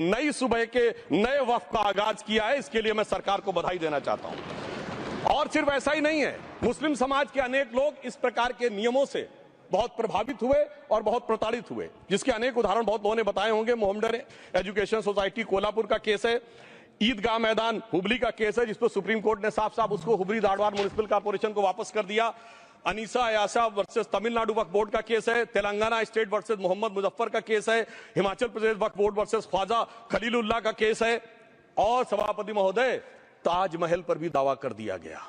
नई सुबह के नए वक्त का आगाज किया है, इसके लिए मैं सरकार को बधाई देना चाहता हूं। और सिर्फ ऐसा ही नहीं है, मुस्लिम समाज के अनेक लोग इस प्रकार के नियमों से बहुत प्रभावित हुए और बहुत प्रताड़ित हुए, जिसके अनेक उदाहरण बहुत लोगों ने बताए होंगे। मोहम्मडन एजुकेशन सोसाइटी कोल्हापुर का केस है, ईदगाह मैदान हुबली का केस है, जिसको सुप्रीम कोर्ट ने साफ साफ उसको हुबली धारवाड़ म्युनिसिपल कॉर्पोरेशन को वापस कर दिया। अनीसा अयाशा वर्सेस तमिलनाडु वक्फ बोर्ड का केस है, तेलंगाना स्टेट वर्सेस मोहम्मद मुजफ्फर का केस है, हिमाचल प्रदेश वक्फ बोर्ड वर्सेस ख्वाजा खलीलुल्लाह का केस है, और सभापति महोदय ताजमहल पर भी दावा कर दिया गया।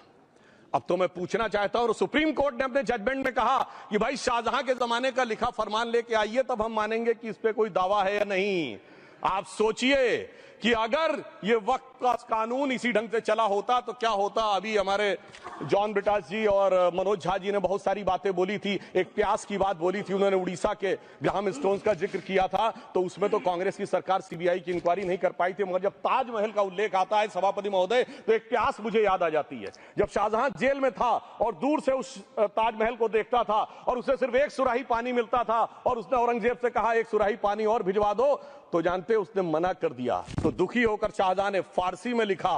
अब तो मैं पूछना चाहता हूं, सुप्रीम कोर्ट ने अपने जजमेंट में कहा कि भाई शाहजहां के जमाने का लिखा फरमान लेके आइए, तब हम मानेंगे कि इस पे कोई दावा है या नहीं। आप सोचिए कि अगर ये वक्त का कानून इसी ढंग से चला होता तो क्या होता। अभी हमारे जॉन ब्रिटास जी और मनोज झा जी ने बहुत सारी बातें बोली थी, एक प्यास की बात बोली थी, उन्होंने उड़ीसा के ग्राहम स्टोन्स का जिक्र किया था, तो उसमें तो कांग्रेस की सरकार सीबीआई की इंक्वायरी नहीं कर पाई थी। मगर जब ताजमहल का उल्लेख आता है सभापति महोदय, तो एक प्यास मुझे याद आ जाती है। जब शाहजहां जेल में था और दूर से उस ताजमहल को देखता था और उसे सिर्फ एक सुराही पानी मिलता था और उसने औरंगजेब से कहा एक सुराही पानी और भिजवा दो, तो जानते उसने मना कर दिया। तो दुखी होकर शाहजहां ने फारसी में लिखा,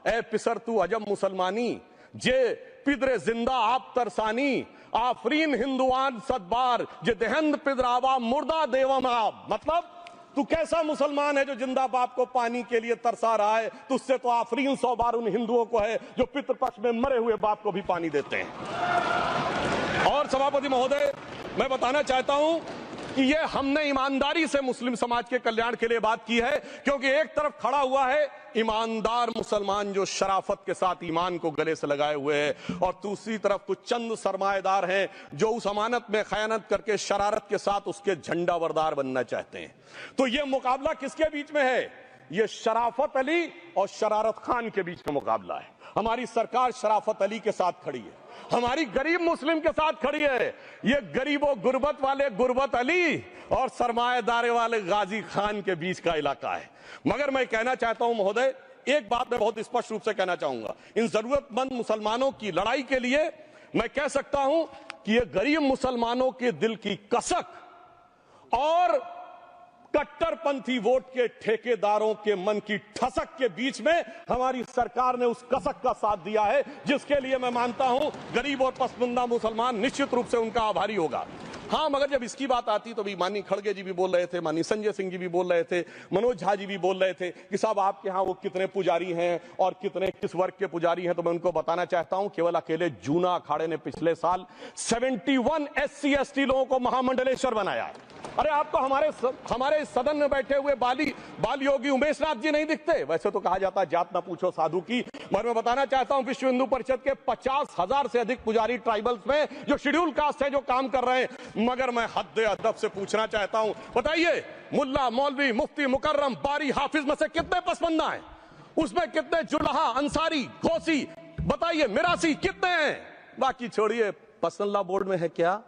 ए पिसर तू अजम मुसलमानी, जे पिदरे जिंदा आप तरसानी, आफरीन हिंदुआन सदबार, जे देहंद पिदरावा मुर्दा देवम आप। मतलब तू कैसा मुसलमान है जो जिंदा बाप को पानी के लिए तरसा रहा है, तुझसे तो आफरीन 100 बार उन हिंदुओं को है जो पितृपक्ष में मरे हुए बाप को भी पानी देते हैं। और सभापति महोदय, मैं बताना चाहता हूं कि ये हमने ईमानदारी से मुस्लिम समाज के कल्याण के लिए बात की है, क्योंकि एक तरफ खड़ा हुआ है ईमानदार मुसलमान जो शराफत के साथ ईमान को गले से लगाए हुए हैं, और दूसरी तरफ कुछ चंद सरमाएदार हैं जो उस अमानत में खयानत करके शरारत के साथ उसके झंडा बरदार बनना चाहते हैं। तो ये मुकाबला किसके बीच में है? ये शराफत अली और शरारत खान के बीच का मुकाबला है। हमारी सरकार शराफत अली के साथ खड़ी है, हमारी गरीब मुस्लिम के साथ खड़ी है। ये गरीबों गुर्बत वाले गुर्बत अली और सरमाएदारे वाले गाजी खान के बीच का इलाका है। मगर मैं कहना चाहता हूं महोदय, एक बात मैं बहुत स्पष्ट रूप से कहना चाहूंगा, इन जरूरतमंद मुसलमानों की लड़ाई के लिए मैं कह सकता हूं कि ये गरीब मुसलमानों के दिल की कसक और कट्टरपंथी वोट के ठेकेदारों के मन की ठसक के बीच में हमारी सरकार ने उस कसक का साथ दिया है, जिसके लिए मैं मानता हूं गरीब और पसमानदा मुसलमान निश्चित रूप से उनका आभारी होगा। हाँ, मगर जब इसकी बात आती तो भी माननीय खड़गे जी भी बोल रहे थे, माननीय संजय सिंह जी भी बोल रहे थे, मनोज झा जी भी बोल रहे थे कि साहब आपके यहाँ वो कितने पुजारी हैं और कितने किस वर्ग के पुजारी हैं। तो मैं उनको बताना चाहता हूं, केवल अकेले जूना अखाड़े ने पिछले साल 71 SC ST लोगों को महामंडलेश्वर बनाया। अरे आपको हमारे सदन में बैठे हुए बाल योगी उमेश नाथ जी नहीं दिखते? वैसे तो कहा जाता है जात ना पूछो साधु की, मगर मैं बताना चाहता हूं विश्व हिंदू परिषद के 50,000 से अधिक पुजारी ट्राइबल्स में जो शेड्यूल कास्ट है जो काम कर रहे हैं। मगर मैं हद अदब से पूछना चाहता हूं, बताइए मुल्ला मौलवी मुफ्ती मुकर्रम बारी हाफिज में से कितने पसमंदा हैं? उसमें कितने जुल्हा अंसारी घोसी बताइए मिरासी कितने हैं? बाकी छोड़िए, पसंदला बोर्ड में है क्या?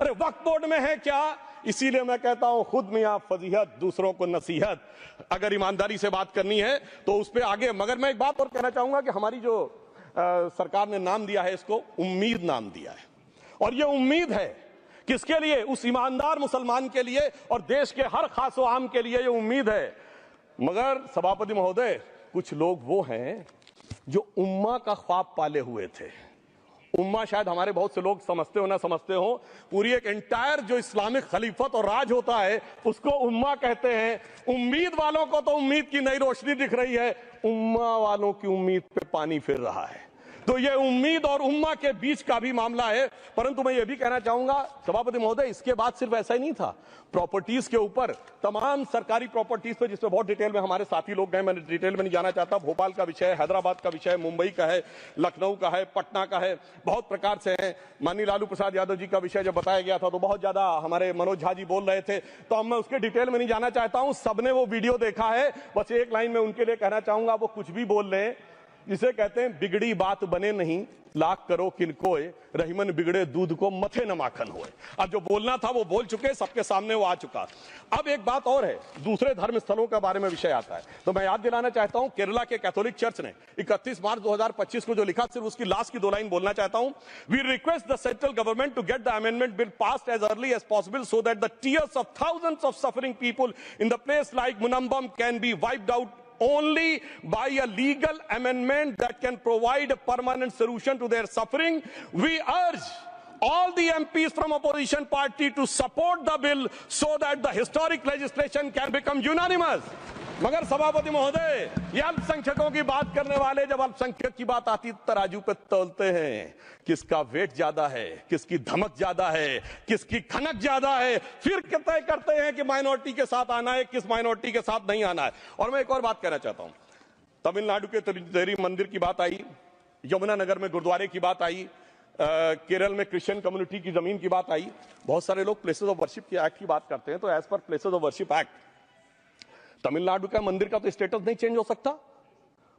अरे वक्फ बोर्ड में है क्या? इसीलिए मैं कहता हूं खुद मियां फजीहत दूसरों को नसीहत। अगर ईमानदारी से बात करनी है तो उस पर आगे। मगर मैं एक बात और कहना चाहूंगा कि हमारी जो सरकार ने नाम दिया है, इसको उम्मीद नाम दिया है, और ये उम्मीद है किसके लिए? उस ईमानदार मुसलमान के लिए और देश के हर खास व आम के लिए ये उम्मीद है। मगर सभापति महोदय, कुछ लोग वो हैं जो उम्मा का ख्वाब पाले हुए थे। उम्मा शायद हमारे बहुत से लोग समझते हो ना समझते हो, पूरी एक एंटायर जो इस्लामिक खलीफत और राज होता है उसको उम्मा कहते हैं। उम्मीद वालों को तो उम्मीद की नई रोशनी दिख रही है, उम्मा वालों की उम्मीद पे पानी फिर रहा है। तो ये उम्मीद और उम्मा के बीच का भी मामला है। परंतु मैं ये भी कहना चाहूंगा सभापति महोदय, इसके बाद सिर्फ ऐसा ही नहीं था, प्रॉपर्टीज के ऊपर तमाम सरकारी प्रॉपर्टीज पे, जिसमें बहुत डिटेल में हमारे साथी लोग गए, मैं डिटेल में नहीं जाना चाहता। भोपाल का विषय, हैदराबाद का विषय, मुंबई का है, लखनऊ का है, पटना का है, बहुत प्रकार से है। माननीय लालू प्रसाद यादव जी का विषय जब बताया गया था तो बहुत ज्यादा हमारे मनोज झा जी बोल रहे थे, तो अब मैं उसके डिटेल में नहीं जाना चाहता हूं। सबने वो वीडियो देखा है, बस एक लाइन में उनके लिए कहना चाहूंगा, वो कुछ भी बोल रहे हैं, जिसे कहते हैं बिगड़ी बात बने नहीं, लाख करो किनकोए, रहीमन बिगड़े दूध को मथे न माखन होए। अब जो बोलना था वो बोल चुके, सबके सामने वो आ चुका। अब एक बात और है, दूसरे धर्म स्थलों के बारे में विषय आता है, तो मैं याद दिलाना चाहता हूं केरला के कैथोलिक चर्च ने 31 मार्च 2025 को जो लिखा, सिर्फ उसकी लास्ट की 2 लाइन बोलना चाहता हूं। We request the central government to get the amendment bill passed as early as possible so that the tears of thousands of suffering people in the place like Munambam can be wiped out only by a legal amendment that can provide a permanent solution to their suffering. We urge all the MPs from opposition party to support the bill so that the historic legislation can become unanimous. मगर सभापति महोदय, ये अल्पसंख्यकों की बात करने वाले जब अल्पसंख्यक की बात आती तराजू पे तौलते हैं, किसका वेट ज्यादा है, किसकी धमक ज्यादा है, किसकी खनक ज्यादा है, फिर तय करते हैं कि माइनॉरिटी के साथ आना है, किस माइनॉरिटी के साथ नहीं आना है। और मैं एक और बात कहना चाहता हूं, तमिलनाडु के तिरुचेरी मंदिर की बात आई, यमुनानगर में गुरुद्वारे की बात आई, केरल में क्रिश्चियन कम्युनिटी की जमीन की बात आई। बहुत सारे लोग प्लेसेस ऑफ वर्शिप के एक्ट की बात करते हैं, तो as per places of worship act Tamil Nadu का मंदिर का तो स्टेटस नहीं चेंज हो सकता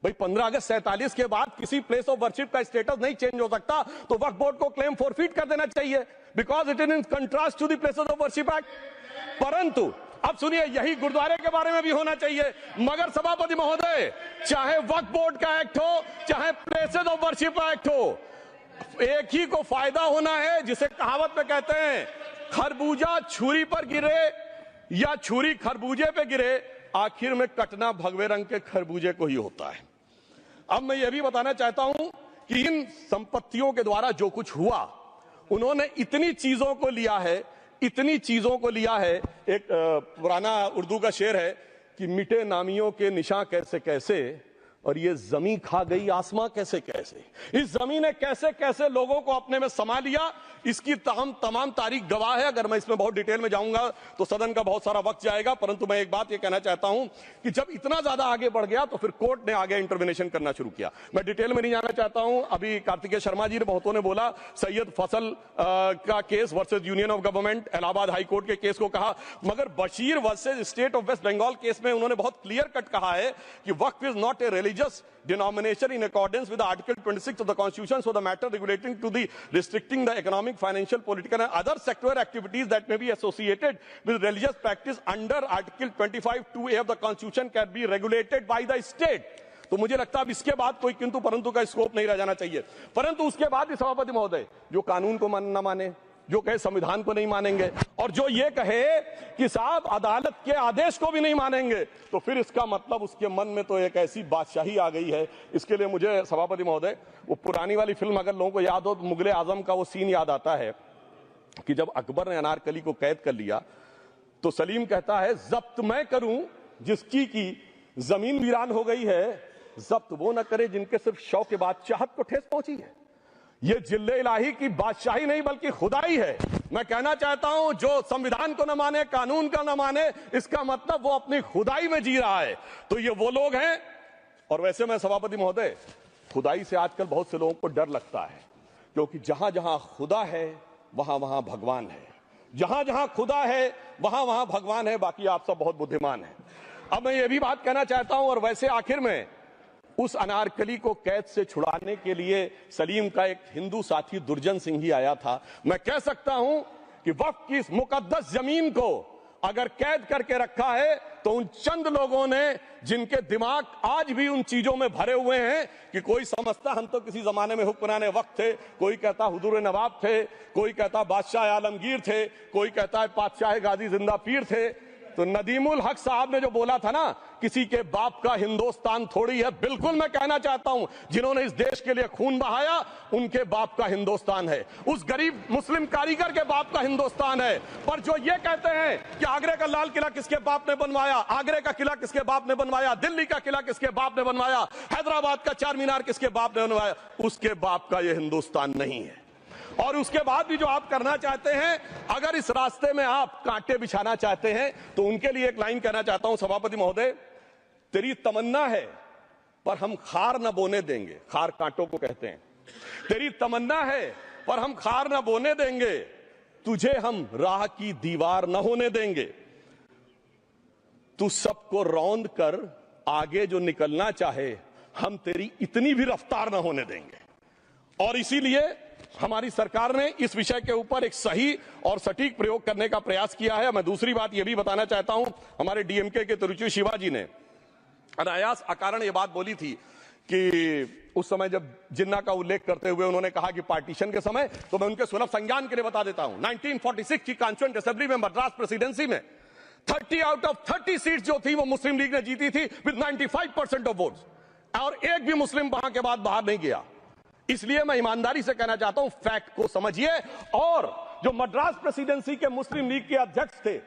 भाई। 15 अगस्त 47 के बाद किसी प्लेस ऑफ वर्शिप का स्टेटस नहीं चेंज हो सकता, तो वक्फ बोर्ड को क्लेम फॉरफिट कर देना चाहिए, because it is in contrast to the places of worship act. परंतु अब सुनिए, यही गुरुद्वारे के बारे में भी होना चाहिए। मगर सभापति महोदय, चाहे वक्फ बोर्ड का एक्ट हो, चाहे प्लेसेस ऑफ वर्शिप एक्ट हो, एक ही को फायदा होना है, जिसे कहावत में कहते हैं खरबूजा छुरी पर गिरे या छुरी खरबूजे पे गिरे, आखिर में कटना भगवे रंग के खरबूजे को ही होता है। अब मैं यह भी बताना चाहता हूं कि इन संपत्तियों के द्वारा जो कुछ हुआ, उन्होंने इतनी चीजों को लिया है, इतनी चीजों को लिया है। एक पुराना उर्दू का शेर है कि मिटे नामियों के निशान कैसे कैसे, और ये जमीन खा गई आसमां कैसे कैसे। इस जमीन ने कैसे कैसे लोगों को अपने में समा लिया, इसकी तमाम तारीख गवाह है। अगर मैं इसमें बहुत डिटेल में जाऊंगा तो सदन का बहुत सारा वक्त जाएगा, परंतु मैं एक बात ये कहना चाहता हूं कि जब इतना ज्यादा आगे बढ़ गया तो फिर कोर्ट ने आगे इंटरवेंशन करना शुरू किया। मैं डिटेल में नहीं जाना चाहता हूं। अभी कार्तिकेय शर्मा जी ने, बहुतों ने बोला सैयद फसल का case versus union of government, Allahabad high court के केस को कहा, मगर Bashir versus state of West Bengal case में उन्होंने बहुत क्लियर कट कहा है कि waqf is not a religious denomination in accordance with the Article 26 of the Constitution, so the matter relating to the restricting the economic, financial, political and other sectoral activities that may be associated with religious practice under Article 25(2)(a) of the Constitution can be regulated by the state. तो मुझे लगता है अब इसके बाद कोई किंतु परंतु का स्कोप नहीं रह जाना चाहिए। परंतु उसके बाद भी सभापति महोदय, जो कानून को न माने, जो कहे संविधान को नहीं मानेंगे, और जो ये कहे कि साहब अदालत के आदेश को भी नहीं मानेंगे, तो फिर इसका मतलब उसके मन में तो एक ऐसी बादशाही आ गई है। इसके लिए मुझे सभापति महोदय, वो पुरानी वाली फिल्म अगर लोगों को याद हो तो मुगले आजम का वो सीन याद आता है कि जब अकबर ने अनारकली को कैद कर लिया तो सलीम कहता है जब्त मैं करूं जिसकी की जमीन वीरान हो गई है, जब्त वो न करे जिनके सिर्फ शौक के बाद चाहत को ठेस पहुंची है। ये जिल्ले इलाही की बादशाही नहीं बल्कि खुदाई है। मैं कहना चाहता हूं, जो संविधान को न माने, कानून का न माने, इसका मतलब वो अपनी खुदाई में जी रहा है। तो ये वो लोग हैं। और वैसे मैं सभापति महोदय, खुदाई से आजकल बहुत से लोगों को डर लगता है, क्योंकि जहां जहां खुदा है वहां वहां भगवान है, जहां जहां खुदा है वहां वहां भगवान है। बाकी आप सब बहुत बुद्धिमान हैं। अब मैं ये भी बात कहना चाहता हूं, और वैसे आखिर में उस अनारकली को कैद से छुड़ाने के लिए सलीम का एक हिंदू साथी दुर्जन सिंह ही आया था। मैं कह सकता हूं कि वक्फ की इस मुकद्दस जमीन को अगर कैद करके रखा है तो उन चंद लोगों ने, जिनके दिमाग आज भी उन चीजों में भरे हुए हैं कि कोई समझता हम तो किसी जमाने में हुक्मरान वक्त थे, कोई कहता हुजूर नवाब थे, कोई कहता बादशाह आलमगीर थे, कोई कहता है बादशाह गाजी जिंदा पीर थे। तो नदीमुल हक साहब ने जो बोला था ना, किसी के बाप का हिंदुस्तान थोड़ी है, बिल्कुल मैं कहना चाहता हूं, जिन्होंने इस देश के लिए खून बहाया उनके बाप का हिंदुस्तान है, उस गरीब मुस्लिम कारीगर के बाप का हिंदुस्तान है। पर जो ये कहते हैं कि आगरे का लाल किला किसके बाप ने बनवाया, आगरे का किला किसके बाप ने बनवाया, दिल्ली का किला किसके बाप ने बनवाया, हैदराबाद का चार मीनार किसके बाप ने बनवाया, उसके बाप का यह हिंदुस्तान नहीं है। और उसके बाद भी जो आप करना चाहते हैं, अगर इस रास्ते में आप कांटे बिछाना चाहते हैं, तो उनके लिए एक लाइन कहना चाहता हूं सभापति महोदय, तेरी तमन्ना है पर हम खार न बोने देंगे, खार कांटों को कहते हैं, तेरी तमन्ना है पर हम खार न बोने देंगे, तुझे हम राह की दीवार न होने देंगे, तू सबको रौंद कर आगे जो निकलना चाहे हम तेरी इतनी भी रफ्तार न होने देंगे। और इसीलिए हमारी सरकार ने इस विषय के ऊपर एक सही और सटीक प्रयोग करने का प्रयास किया है। मैं दूसरी बात यह भी बताना चाहता हूं, हमारे डीएमके के तिरुचि शिवाजी ने अनायास अकारण यह बात बोली थी कि उस समय जब जिन्ना का उल्लेख करते हुए उन्होंने कहा कि पार्टीशन के समय, तो मैं उनके सुलभ संज्ञान के लिए बता देता हूं, 1946 की कॉन्स्टिट्यूएंट असेंबली में मद्रास प्रेसिडेंसी में 30 आउट ऑफ 30 सीट जो थी वो मुस्लिम लीग ने जीती थी विद 95% ऑफ वोट्स, और एक भी मुस्लिम वहां के बाद बाहर नहीं गया। इसलिए मैं ईमानदारी से कहना चाहता हूं, फैक्ट को समझिए। और जो मद्रास प्रेसिडेंसी के मुस्लिम लीग के अध्यक्ष थे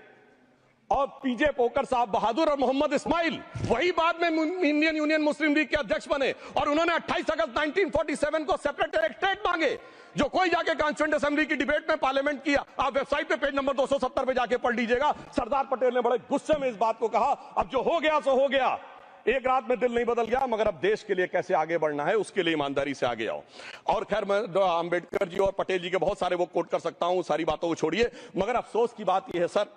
और पीजे पोकर साहब बहादुर और मोहम्मद इस्माइल, वही बाद में इंडियन यूनियन मुस्लिम लीग के अध्यक्ष बने, और उन्होंने 28 अगस्त 1947 को सेपरेट इलेक्टेड मांगे, जो कोई जाके कॉन्स्टिट्यूएंट असेंबली की डिबेट में पार्लियामेंट किया। आप वेबसाइट पे पेज नंबर 270 पे जाके पढ़ लीजिएगा। सरदार पटेल ने बड़े गुस्से में इस बात को कहा, अब जो हो गया सो हो गया, एक रात में दिल नहीं बदल गया, मगर अब देश के लिए कैसे आगे बढ़ना है उसके लिए ईमानदारी से आगे आओ। और खैर मैं अंबेडकर जी और पटेल जी के बहुत सारे वो कोट कर सकता हूं, सारी बातों को छोड़िए, मगर अफसोस की बात यह है सर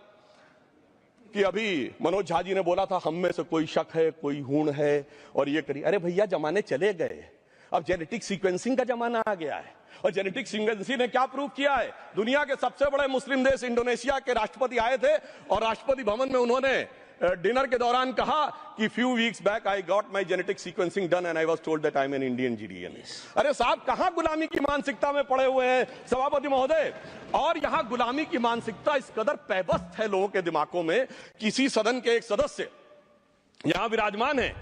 कि अभी मनोज झा जी ने बोला था हम में से कोई शक है, कोई हूण है और ये करिए। अरे भैया जमाने चले गए, अब जेनेटिक सीक्वेंसिंग का जमाना आ गया है। और जेनेटिक सीक्वेंसिंग ने क्या प्रूव किया है? दुनिया के सबसे बड़े मुस्लिम देश इंडोनेशिया के राष्ट्रपति आए थे और राष्ट्रपति भवन में उन्होंने डिनर के दौरान कहा कि few weeks back I got my genetic sequencing done and I was told that I am an Indian GDN. अरे साहब, कहां गुलामी की मानसिकता में पड़े हुए हैं सभापति महोदय। और यहां गुलामी की मानसिकता इस कदर पैबस्त है लोगों के दिमागों में, किसी सदन के एक सदस्य यहां विराजमान है,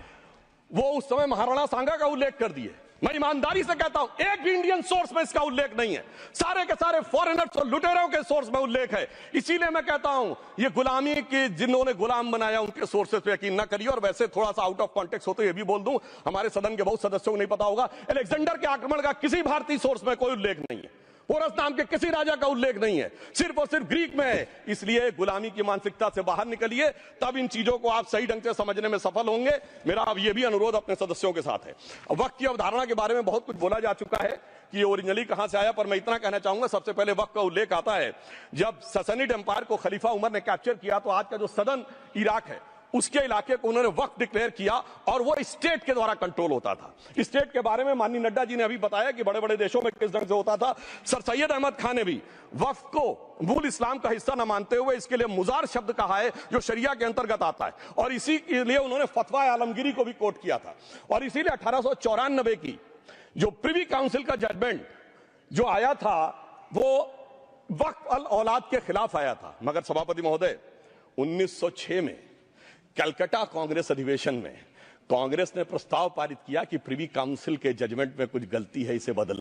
वो उस समय महाराणा सांगा का उल्लेख कर दिए। मैं ईमानदारी से कहता हूं, एक भी इंडियन सोर्स में इसका उल्लेख नहीं है, सारे के सारे फॉरेनर्स और लुटेरों के सोर्स में उल्लेख है। इसीलिए मैं कहता हूं, ये गुलामी के जिन्होंने गुलाम बनाया उनके सोर्सेस पे यकीन न करिए। और वैसे थोड़ा सा आउट ऑफ कॉन्टेक्स्ट हो तो ये भी बोल दूं, हमारे सदन के बहुत सदस्यों को नहीं पता होगा, अलेक्जेंडर के आक्रमण का किसी भारतीय सोर्स में कोई उल्लेख नहीं है, पोरस नाम के किसी राजा का उल्लेख नहीं है, सिर्फ और सिर्फ ग्रीक में है। इसलिए गुलामी की मानसिकता से बाहर निकलिए, तब इन चीजों को आप सही ढंग से समझने में सफल होंगे। मेरा अब यह भी अनुरोध अपने सदस्यों के साथ है। वक्त की अवधारणा के बारे में बहुत कुछ बोला जा चुका है कि ये ओरिजिनली कहां से आया, पर मैं इतना कहना चाहूंगा, सबसे पहले वक्त का उल्लेख आता है जब ससनिड एम्पायर को खलीफा उमर ने कैप्चर किया, तो आज का जो सदन इराक है उसके इलाके को उन्होंने वक्फ डिक्लेयर किया और वो स्टेट के द्वारा कंट्रोल होता था। स्टेट के बारे में माननीय नड्डा जी ने अभी बताया कि बड़े बड़े देशों में किस ढंग से होता था। सर सैयद अहमद खान ने भी वक्फ को मूल इस्लाम का हिस्सा न मानते हुए इसके लिए मुजार शब्द कहा है, जो शरिया के अंतर्गत आता है, और इसी के लिए उन्होंने फतवा आलमगीरी को भी कोट किया था। और इसीलिए 1894 की जो प्रिवी काउंसिल का जजमेंट जो आया था वो वक्फ अल औलाद के खिलाफ आया था। मगर सभापति महोदय, 1906 में कलकत्ता कांग्रेस अधिवेशन में कांग्रेस ने प्रस्ताव पारित किया कि प्रिवी काउंसिल के जजमेंट में कुछ गलती है, इसे बदलना